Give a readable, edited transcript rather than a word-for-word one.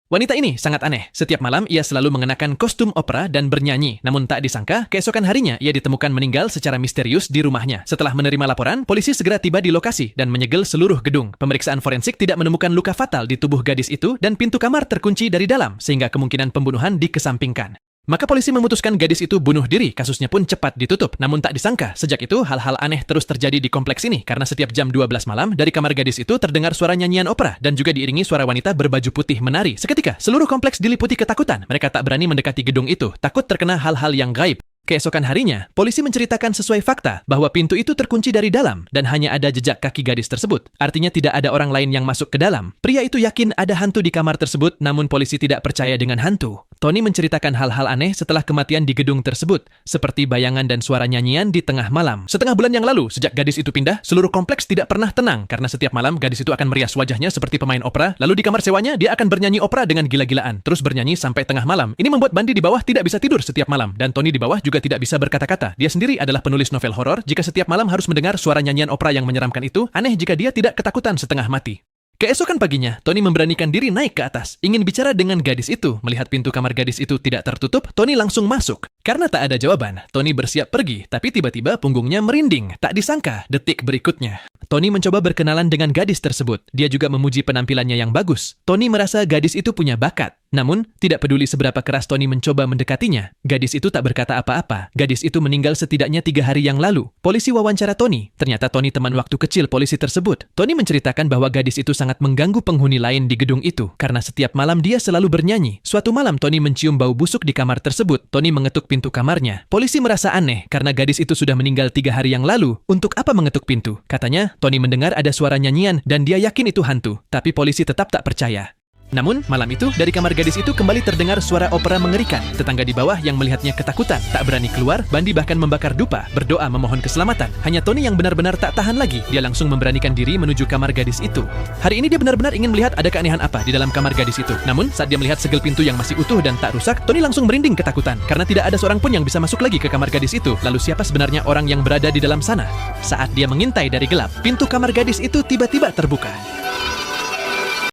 Wanita ini sangat aneh. Setiap malam ia selalu mengenakan kostum opera dan bernyanyi. Namun tak disangka, keesokan harinya ia ditemukan meninggal secara misterius di rumahnya. Setelah menerima laporan, polisi segera tiba di lokasi dan menyegel seluruh gedung. Pemeriksaan forensik tidak menemukan luka fatal di tubuh gadis itu dan pintu kamar terkunci dari dalam sehingga kemungkinan pembunuhan dikesampingkan. Maka polisi memutuskan gadis itu bunuh diri, kasusnya pun cepat ditutup. Namun tak disangka, sejak itu hal-hal aneh terus terjadi di kompleks ini karena setiap jam 12 malam dari kamar gadis itu terdengar suara nyanyian opera dan juga diiringi suara wanita berbaju putih menari. Seketika, seluruh kompleks diliputi ketakutan. Mereka tak berani mendekati gedung itu, takut terkena hal-hal yang gaib. Keesokan harinya, polisi menceritakan sesuai fakta bahwa pintu itu terkunci dari dalam dan hanya ada jejak kaki gadis tersebut. Artinya tidak ada orang lain yang masuk ke dalam. Pria itu yakin ada hantu di kamar tersebut, namun polisi tidak percaya dengan hantu. Tony menceritakan hal-hal aneh setelah kematian di gedung tersebut, seperti bayangan dan suara nyanyian di tengah malam. Setengah bulan yang lalu, sejak gadis itu pindah, seluruh kompleks tidak pernah tenang karena setiap malam gadis itu akan merias wajahnya seperti pemain opera, lalu di kamar sewanya dia akan bernyanyi opera dengan gila-gilaan, terus bernyanyi sampai tengah malam. Ini membuat Bandi di bawah tidak bisa tidur setiap malam, dan Tony di bawah juga tidak bisa berkata-kata. Dia sendiri adalah penulis novel horor. Jika setiap malam harus mendengar suara nyanyian opera yang menyeramkan itu, aneh jika dia tidak ketakutan setengah mati. Keesokan paginya, Tony memberanikan diri naik ke atas, ingin bicara dengan gadis itu. Melihat pintu kamar gadis itu tidak tertutup, Tony langsung masuk. Karena tak ada jawaban, Tony bersiap pergi, tapi tiba-tiba punggungnya merinding. Tak disangka, detik berikutnya, Tony mencoba berkenalan dengan gadis tersebut. Dia juga memuji penampilannya yang bagus. Tony merasa gadis itu punya bakat. Namun, tidak peduli seberapa keras Tony mencoba mendekatinya, gadis itu tak berkata apa-apa. Gadis itu meninggal setidaknya 3 hari yang lalu. Polisi wawancara Tony. Ternyata Tony teman waktu kecil polisi tersebut. Tony menceritakan bahwa gadis itu sangat mengganggu penghuni lain di gedung itu, karena setiap malam dia selalu bernyanyi. Suatu malam Tony mencium bau busuk di kamar tersebut. Tony mengetuk pintu kamarnya. Polisi merasa aneh, karena gadis itu sudah meninggal 3 hari yang lalu. Untuk apa mengetuk pintu? Katanya, Tony mendengar ada suara nyanyian dan dia yakin itu hantu. Tapi polisi tetap tak percaya. Namun, malam itu, dari kamar gadis itu kembali terdengar suara opera mengerikan. Tetangga di bawah yang melihatnya ketakutan, tak berani keluar. Bandi bahkan membakar dupa, berdoa memohon keselamatan. Hanya Tony yang benar-benar tak tahan lagi. Dia langsung memberanikan diri menuju kamar gadis itu. Hari ini dia benar-benar ingin melihat ada keanehan apa di dalam kamar gadis itu. Namun, saat dia melihat segel pintu yang masih utuh dan tak rusak, Tony langsung merinding ketakutan. Karena tidak ada seorang pun yang bisa masuk lagi ke kamar gadis itu. Lalu siapa sebenarnya orang yang berada di dalam sana? Saat dia mengintai dari gelap, pintu kamar gadis itu tiba-tiba terbuka.